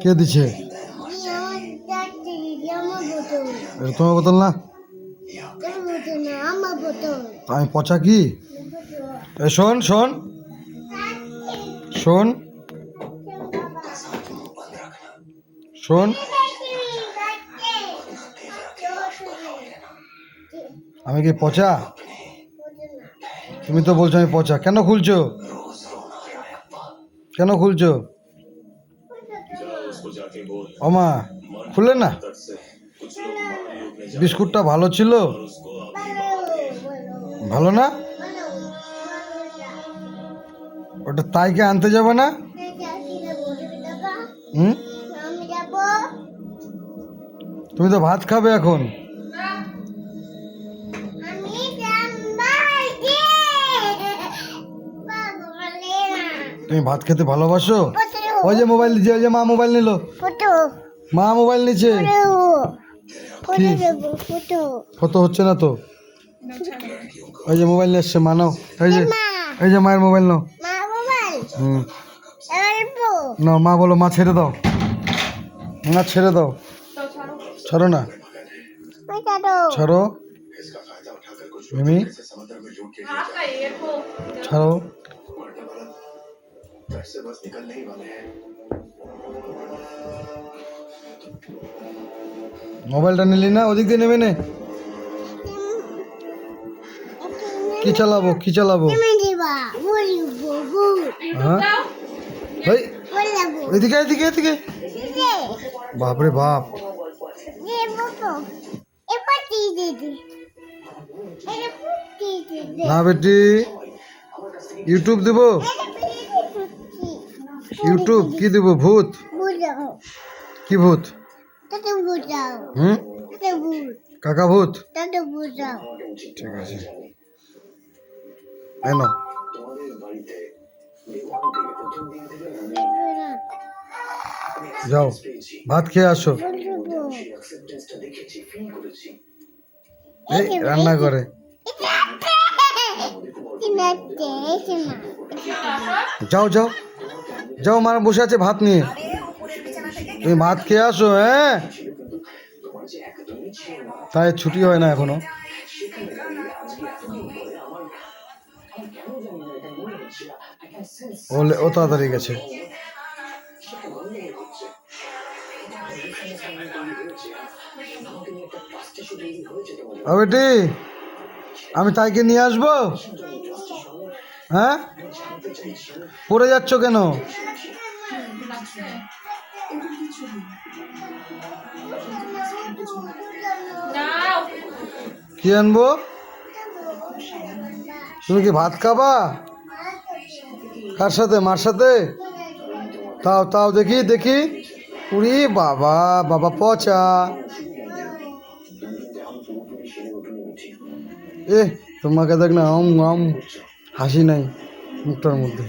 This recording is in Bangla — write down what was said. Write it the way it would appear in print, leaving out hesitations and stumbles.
কে দিছে? এটা তোমার বোতল না? আমি পচা কি? শোন শোন শোন শোন, আমি কি পচা? তুমি তো বলছো আমি পচা। কেন খুলছো? কেন খুলছো? ওমা খুললে না? বিস্কুটটা ভালো ছিল? ভালো না? ওটা তাইকে আনতে যাবে না? হুম, তুমি তো ভাত খাবে এখন। তুমি ভাত খেতে ভালোবাসো? ওই যে মোবাইল দিচ্ছে, ওই যে মা মোবাইল নিল, মা মোবাইল নিচ্ছে। ফটো হচ্ছে না তো। ওই যে মোবাইল নিয়ে এসছে, মা নাও। এই যে মায়ের মোবাইল নাও। হুম, নাও মা বলো, মা ছেড়ে দাও, মা ছেড়ে দাও। ছাড়ো না, ছাড়ো মিমি, ছাড়ো। মোবাইলটা নিলি না? ওদিক দিয়ে নেমে নে। কি চালাবো, কি চালাবো? হ্যাঁ, এদিকে এদিকে এদিকে। বাপরে বাপ, না বেটি, ইউটিউব দেবো। ইউটিউব কি দেব? ভূত? কি ভূত? হুম, কাকা ভূত। ঠিক আছে, এনো যাও, ভাত খেয়ে আসো। এই রান্না করে। যাও যাও যাও, মা বসে আছে ভাত নিয়ে, তুমি ভাত খেয়ে আসো। হ্যাঁ, তাই ছুটি হয় না এখনো। ও তাড়াতাড়ি গেছে। বেটি, আমি তাইকে নিয়ে আসবো? হ্যাঁ, পড়ে যাচ্ছ কেন? কি আনবো? তুমি কি ভাত খাবা? কার সাথে? মার সাথে? তাও তাও দেখি দেখি। উরি বাবা, বাবা পচা। তোমাকে দেখ না, হাসি নাই মুখটার মধ্যে।